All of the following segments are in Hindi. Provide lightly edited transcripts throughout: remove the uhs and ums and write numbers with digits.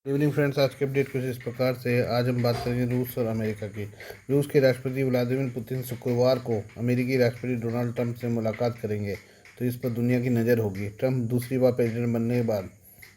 Good evening friends. आज के अपडेट कुछ इस प्रकार से है। आज हम बात करेंगे रूस और अमेरिका की। रूस के राष्ट्रपति व्लादिमीर पुतिन शुक्रवार को अमेरिकी राष्ट्रपति डोनाल्ड ट्रंप से मुलाकात करेंगे, तो इस पर दुनिया की नज़र होगी। ट्रंप दूसरी बार प्रेसिडेंट बनने के बाद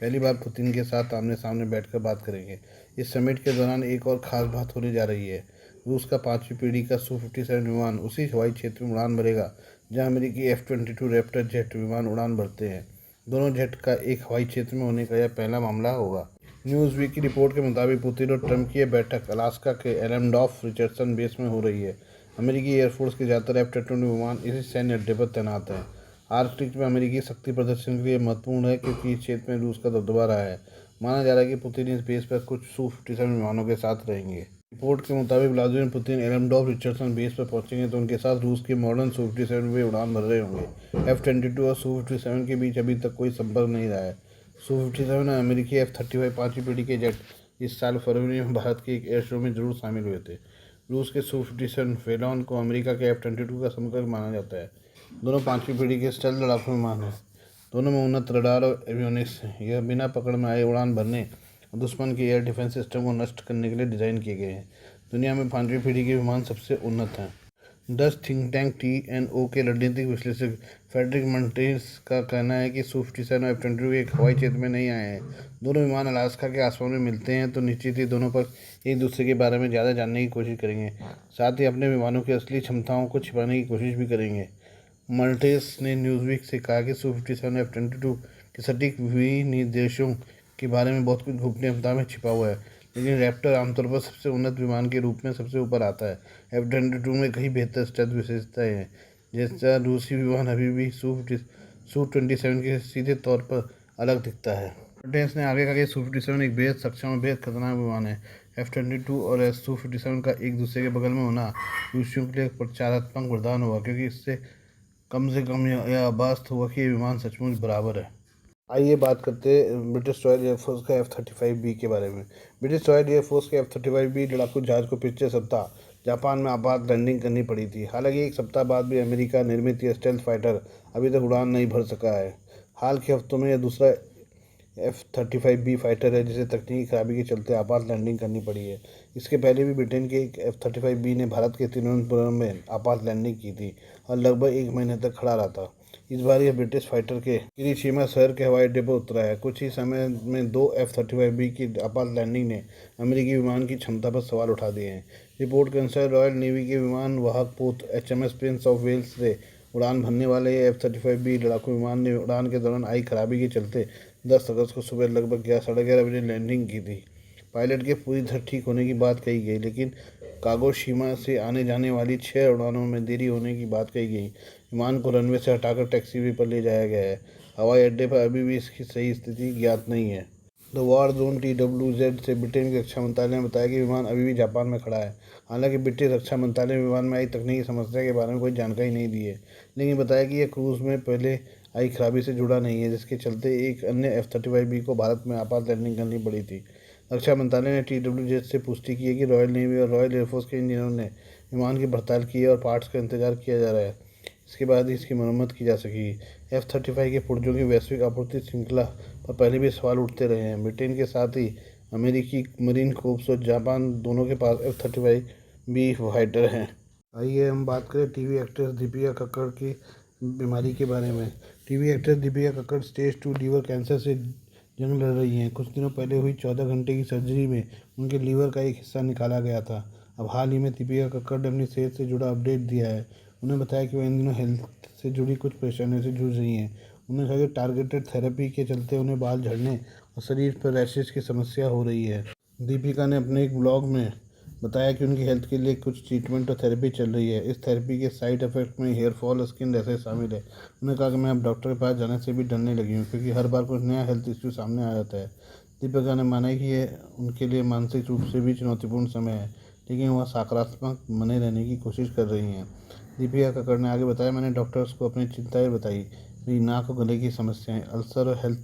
पहली बार पुतिन के साथ आमने सामने बैठकर बात करेंगे। इस समिट के दौरान एक और ख़ास बात होने जा रही है। रूस का 5वीं पीढ़ी का Su-57 विमान उसी हवाई क्षेत्र में उड़ान भरेगा जहाँ अमेरिकी F-22 रैप्टर जेट विमान उड़ान भरते हैं। दोनों जेट का एक हवाई क्षेत्र में होने का यह पहला मामला होगा। न्यूज़ वीक की रिपोर्ट के मुताबिक पुतिन और ट्रंप की यह बैठक अलास्का के एलमडॉफ रिचर्डसन बेस में हो रही है। अमेरिकी एयरफोर्स के ज़्यादातर F-22 विमान इसी सैन्य अड्डे पर तैनात हैं। आर्कटिक में अमेरिकी शक्ति प्रदर्शन के लिए महत्वपूर्ण है, क्योंकि इस क्षेत्र में रूस का दबदबा रहा है। माना जा रहा है कि पुतिन इस बेस पर कुछ Su-57 विमानों के साथ रहेंगे। रिपोर्ट के मुताबिक व्लादिमीर पुतिन एलमडॉफ रिचर्डसन बेस पर पहुंचेंगे तो उनके साथ रूस के मॉडर्न Su-57 भी उड़ान भर रहे होंगे। F-22 और Su-57 के बीच अभी तक कोई संपर्क नहीं रहा है। Su-57 और अमेरिकी F-35 5वीं पीढ़ी के जेट इस साल फरवरी में भारत के एक एयर शो में जरूर शामिल हुए थे। रूस के Su-57 फेलॉन को अमेरिका के F-22 का समकक्ष माना जाता है। दोनों 5वीं पीढ़ी के स्टेल्थ लड़ाकू विमान हैं। दोनों में उन्नत रडार और एवियोनिक्स हैं। यह बिना पकड़ में आए उड़ान भरने और दुश्मन के एयर डिफेंस सिस्टम को नष्ट करने के लिए डिज़ाइन किए गए हैं। दुनिया में 5वीं पीढ़ी के विमान सबसे उन्नत हैं। डच थिंक टैंक TNO के रणनीतिक विश्लेषक फ्रेडरिक मर्टेंस का कहना है कि Su-57 और F-22 एक हवाई क्षेत्र में नहीं आए हैं। दोनों विमान अलास्का के आसमान में मिलते हैं तो निश्चित ही दोनों पर एक दूसरे के बारे में ज़्यादा जानने की कोशिश करेंगे, साथ ही अपने विमानों की असली क्षमताओं को छिपाने की कोशिश भी करेंगे। मर्टेंस ने न्यूज़वीक से कहा कि Su-57 और F-22 के सटीक विनिर्देशों के बारे में बहुत कुछ गोपनीयता में छिपा हुआ है, लेकिन रैप्टर आमतौर पर सबसे उन्नत विमान के रूप में सबसे ऊपर आता है। F-22 में कई बेहतर स्टेल्थ विशेषताएं हैं, जैसा रूसी विमान अभी भी Su-27 के सीधे तौर पर अलग दिखता है। मर्टेंस ने आगे कहा कि Su-57 एक बेहद सक्षम और बेहद खतरनाक विमान है। F-22 और Su-57 का एक दूसरे के बगल में होना रूसियों के लिए एक प्रचारात्मक वरदान होगा, क्योंकि इससे कम से कम यह आभास होगा कि ये विमान सचमुच बराबर है। आइए बात करते हैं ब्रिटिश रॉयल एयरफोर्स का F-35B के बारे में। ब्रिटिश रॉयल एयरफोर्स के F-35B लड़ाकू जहाज को पिछले सप्ताह जापान में आपात लैंडिंग करनी पड़ी थी। हालांकि एक सप्ताह बाद भी अमेरिका निर्मित यह स्टेल्थ फाइटर अभी तक उड़ान नहीं भर सका है। हाल के हफ्तों में यह दूसरा F-35B फाइटर है जिसे तकनीकी खराबी के चलते आपात लैंडिंग करनी पड़ी है। इसके पहले भी ब्रिटेन के एक F-35B ने भारत के तिरुवनंतपुरम में आपात लैंडिंग की थी और लगभग 1 महीने तक खड़ा रहा था। इस बार यह ब्रिटिश फाइटर के हिरोशिमा शहर के हवाई अड्डे पर उतरा है। कुछ ही समय में 2 F-35B की आपात लैंडिंग ने अमेरिकी विमान की क्षमता पर सवाल उठा दिए हैं। रिपोर्ट के अनुसार रॉयल नेवी के विमान वाहक पोत HMS प्रिंस ऑफ वेल्स से उड़ान भरने वाले F-35B लड़ाकू विमान ने उड़ान के दौरान आई खराबी के चलते 10 अगस्त को सुबह लगभग 11:30 बजे लैंडिंग की थी। पायलट के पूरी तरह ठीक होने की बात कही गई, लेकिन कागोशिमा से आने जाने वाली 6 उड़ानों में देरी होने की बात कही गई। विमान को रनवे से हटाकर टैक्सीवे पर ले जाया गया है। हवाई अड्डे पर अभी भी इसकी सही स्थिति ज्ञात नहीं है। द वार जोन TWZ से ब्रिटेन के रक्षा मंत्रालय ने बताया कि विमान अभी भी जापान में खड़ा है। हालांकि ब्रिटिश रक्षा मंत्रालय ने विमान में आई तकनीकी समस्या के बारे में कोई जानकारी नहीं दी है, लेकिन बताया कि यह क्रूज में पहले आई खराबी से जुड़ा नहीं है, जिसके चलते एक अन्य F-35B को भारत में आपात लैंडिंग करनी पड़ी थी। रक्षा मंत्रालय ने TWZ से पुष्टि की है कि रॉयल नेवी और रॉयल एयरफोर्स के इंजीनियरों ने विमान की पड़ताल की है और पार्ट्स का इंतजार किया जा रहा है। इसके बाद ही इसकी मरम्मत की जा सकेगी। F-35 के पुर्जों की वैश्विक आपूर्ति श्रृंखला पर पहले भी सवाल उठते रहे हैं। ब्रिटेन के साथ ही अमेरिकी मरीन कोर्प्स और जापान दोनों के पास F-35B फाइटर हैं। आइए हम बात करें टीवी एक्ट्रेस दीपिका कक्कड़ की बीमारी के बारे में। TV actress Deepika Kakkar stage 2 liver cancer से जंग लड़ रही हैं। कुछ दिनों पहले हुई 14 घंटे की सर्जरी में उनके लीवर का एक हिस्सा निकाला गया था। अब हाल ही में दीपिका कक्कड़ ने अपनी सेहत से जुड़ा अपडेट दिया है। उन्होंने बताया कि वह इन दिनों हेल्थ से जुड़ी कुछ परेशानियों से जूझ रही हैं। उन्होंने कहा कि टारगेटेड थेरेपी के चलते उन्हें बाल झड़ने और शरीर पर रैशेज की समस्या हो रही है। दीपिका ने अपने एक ब्लॉग में बताया कि उनकी हेल्थ के लिए कुछ ट्रीटमेंट और थेरेपी चल रही है। इस थेरेपी के साइड इफेक्ट में हेयर फॉल, स्किन रैशेज शामिल है। उन्होंने कहा कि मैं अब डॉक्टर के पास जाने से भी डरने लगी हूँ, क्योंकि हर बार कुछ नया हेल्थ इश्यू सामने आ जाता है। दीपिका ने माना है कि यह उनके लिए मानसिक रूप से भी चुनौतीपूर्ण समय है, लेकिन वह सकारात्मक बने रहने की कोशिश कर रही हैं। दीपिका कक्कड़ ने आगे बताया, मैंने डॉक्टर्स को अपनी चिंताएं बताई। मेरी नाक और गले की समस्याएं, अल्सर और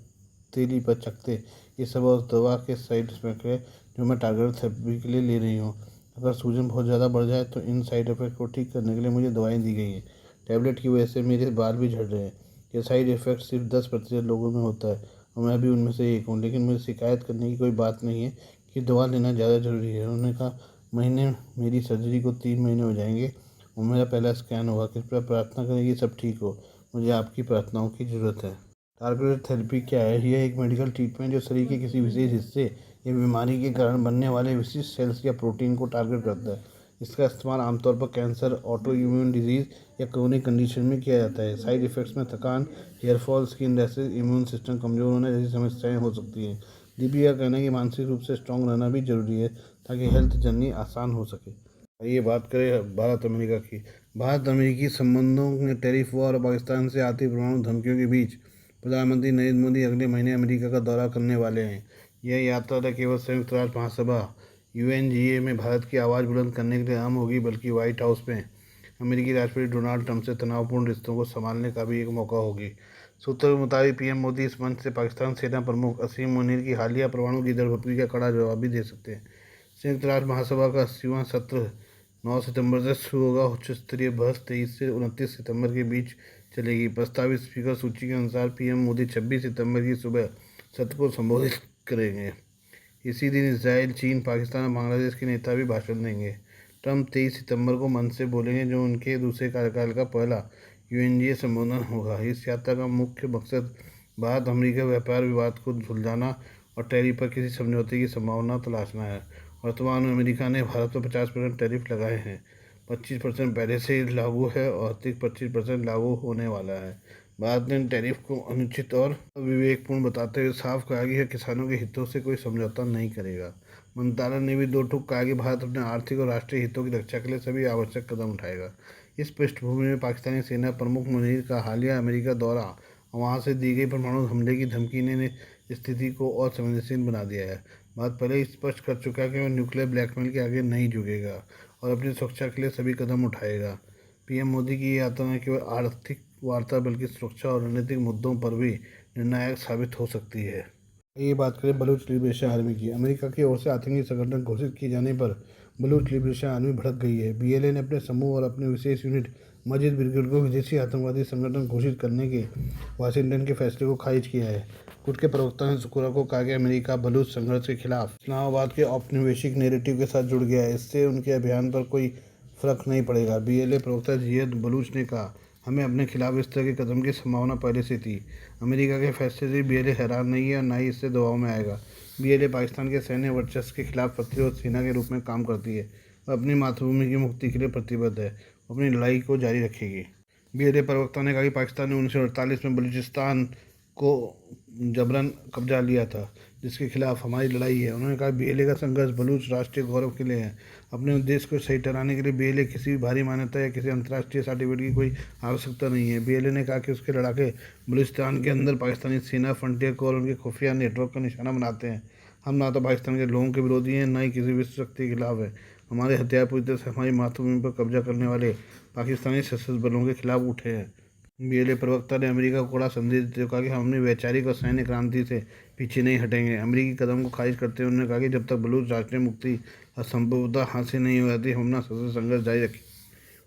तेली पर चकते, ये सब उस दवा के साइड इफेक्ट है जो मैं टारगेट थेरेपी के लिए ले रही हूँ। अगर सूजन बहुत ज़्यादा बढ़ जाए तो इन साइड इफ़ेक्ट को ठीक करने के लिए मुझे दवाएं दी गई हैं। टैबलेट की वजह से मेरे बाल भी झड़ रहे हैं। यह साइड इफ़ेक्ट सिर्फ 10% लोगों में होता है। और मैं भी उनमें से एक हूँ, लेकिन मुझे शिकायत करने की कोई बात नहीं है कि दवा लेना ज़्यादा ज़रूरी है। उन्होंने कहा, महीने मेरी सर्जरी को 3 महीने हो जाएंगे और मेरा पहला स्कैन होगा। कृपया प्रार्थना करें कि सब ठीक हो। मुझे आपकी प्रार्थनाओं की ज़रूरत है। टारगेटेड थेरेपी क्या है? यह एक मेडिकल ट्रीटमेंट जो शरीर के किसी विशेष हिस्से या बीमारी के कारण बनने वाले विशिष्ट सेल्स या प्रोटीन को टारगेट करता है। इसका इस्तेमाल आमतौर पर कैंसर, ऑटो इम्यून डिजीज़ या क्रोनिक कंडीशन में किया जाता है। साइड इफ़ेक्ट्स में थकान, hair fall, skin rashes, immune system कमज़ोर होने जैसी समस्याएं हो सकती हैं। दीपी का कहना है कि मानसिक रूप से स्ट्रांग रहना भी जरूरी है ताकि हेल्थ जर्नी आसान हो सके। ये बात करें भारत अमेरिका की। भारत अमेरिकी संबंधों में टैरिफ वॉर और पाकिस्तान से आती परमाणु धमकियों के बीच प्रधानमंत्री नरेंद्र मोदी अगले महीने अमेरिका का दौरा करने वाले हैं। यह यात्रा न केवल संयुक्त राष्ट्र महासभा UNGA में भारत की आवाज़ बुलंद करने के लिए अहम होगी, बल्कि व्हाइट हाउस में अमेरिकी राष्ट्रपति डोनाल्ड ट्रंप से तनावपूर्ण रिश्तों को संभालने का भी एक मौका होगी। सूत्रों के मुताबिक PM मोदी इस मंच से पाकिस्तान सेना प्रमुख असीम मुनीर की हालिया परमाणु की दरभपी का कड़ा जवाब भी दे सकते हैं। संयुक्त राष्ट्र महासभा का 80वां सत्र 9 सितंबर से शुरू होगा। उच्च स्तरीय बहस 23 से 29 सितंबर के बीच चलेगी। प्रस्तावित स्पीकर सूची के अनुसार PM मोदी 26 सितंबर की सुबह सत्र को संबोधित करेंगे। इसी दिन इसराइल, चीन, पाकिस्तान और बांग्लादेश के नेता भी भाषण देंगे। ट्रंप 23 सितंबर को मंच से बोलेंगे, जो उनके दूसरे कार्यकाल का पहला UNGA संबोधन होगा। इस यात्रा का मुख्य मकसद भारत अमेरिका व्यापार विवाद को सुलझाना और टैरिफ पर किसी समझौते की संभावना तलाशना है। वर्तमान में अमेरिका ने भारत पर 50% टैरिफ लगाए हैं। 25% पहले से ही लागू है और अतिरिक्त 25% लागू होने वाला है। भारत ने टैरिफ को अनुचित और अविवेकपूर्ण बताते हुए साफ कहा कि यह किसानों के हितों से कोई समझौता नहीं करेगा। मंत्रालय ने भी दो टूक कहा कि भारत अपने आर्थिक और राष्ट्रीय हितों की रक्षा के लिए सभी आवश्यक कदम उठाएगा। इस पृष्ठभूमि में पाकिस्तानी सेना प्रमुख मुनीर का हालिया अमेरिका दौरा और वहाँ से दी गई परमाणु हमले की धमकी ने स्थिति को और संवेदनशील बना दिया है। भारत पहले ही स्पष्ट कर चुका है कि वह न्यूक्लियर ब्लैकमेल के आगे नहीं झुकेगा और अपनी सुरक्षा के लिए सभी कदम उठाएगा। PM मोदी की यात्रा न केवल आर्थिक वार्ता बल्कि सुरक्षा और रणनीतिक मुद्दों पर भी निर्णायक साबित हो सकती है। ये बात करें बलूच लिबरेशन आर्मी की। अमेरिका की ओर से आतंकी संगठन घोषित किए जाने पर बलूच लिबरेशन आर्मी भड़क गई है। BLA ने अपने समूह और अपने विशेष यूनिट मस्जिद ब्रिगेड को विदेशी आतंकवादी संगठन घोषित करने के वाशिंगटन के फैसले को खारिज किया है। गुट के प्रवक्ता ने शुक्रवार को कहा कि अमेरिका बलूच संघर्ष के खिलाफ इस्लामाबाद के औपनिवेशिक नैरेटिव के साथ जुड़ गया है। इससे उनके अभियान पर कोई फर्क नहीं पड़ेगा। BLA प्रवक्ता जियद बलूच ने कहा, हमें अपने खिलाफ इस तरह के कदम की संभावना पहले से थी। अमेरिका के फैसले से BLA हैरान नहीं है और न ही इससे दबाव में आएगा। BLA पाकिस्तान के सैन्य वर्चस्व के खिलाफ प्रतिरोध सेना के रूप में काम करती है और अपनी मातृभूमि की मुक्ति के लिए प्रतिबद्ध है। अपनी लड़ाई को जारी रखेगी। BLA प्रवक्ता ने कहा कि पाकिस्तान ने 1948 में बलूचिस्तान को जबरन कब्जा लिया था, जिसके खिलाफ हमारी लड़ाई है। उन्होंने कहा, BLA का संघर्ष बलूच राष्ट्रीय गौरव के लिए है। अपने उद्देश्य को सही ठहराने के लिए BLA किसी भी भारी मान्यता या किसी अंतर्राष्ट्रीय सर्टिफिकेट की कोई आवश्यकता नहीं है। BLA ने कहा कि उसके लड़ाके बलूचिस्तान के अंदर पाकिस्तानी सेना, फ्रंटियर को और उनके खुफिया नेटवर्क का निशाना बनाते हैं। हम ना तो पाकिस्तान के लोगों के विरोधी हैं, न ही किसी विश्व शक्ति के खिलाफ है। हमारे हथियार पूरी तरह से हमारी मातृभूमि पर कब्जा करने वाले पाकिस्तानी सशस्त्र बलों के खिलाफ उठे हैं। BLA प्रवक्ता ने अमेरिका को कड़ा संदेश देते हुए कहा कि हम अपनी वैचारिक और सैन्य क्रांति से पीछे नहीं हटेंगे। अमेरिकी कदम को खारिज करते हुए उन्होंने कहा कि जब तक बलूच राष्ट्रीय मुक्ति असंभवता हासिल नहीं हो जाती, हम अपना सशस्त्र संघर्ष जारी रखें।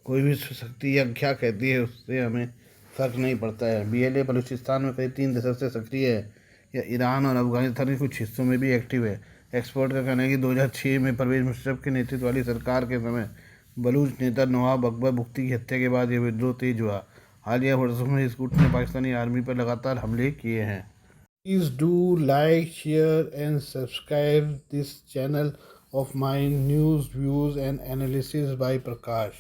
कोई भी शक्ति या क्या कहती है, उससे हमें फ़र्क नहीं पड़ता है। BLA बलूचिस्तान में करीब 3 दशक से सक्रिय है। यह ईरान और अफगानिस्तान के कुछ हिस्सों में भी एक्टिव है। एक्सपर्ट का कहना है कि 2006 में परवेज मुशर्रफ के नेतृत्व वाली सरकार के समय बलूच नेता नवाब अकबर बुख्ती की हत्या के बाद यह विद्रोह तेज हुआ। हालिया वर्षों में इस गुट ने पाकिस्तानी आर्मी पर लगातार हमले किए हैं। Please do like, share and subscribe this channel of my news, views and analysis by Prakash.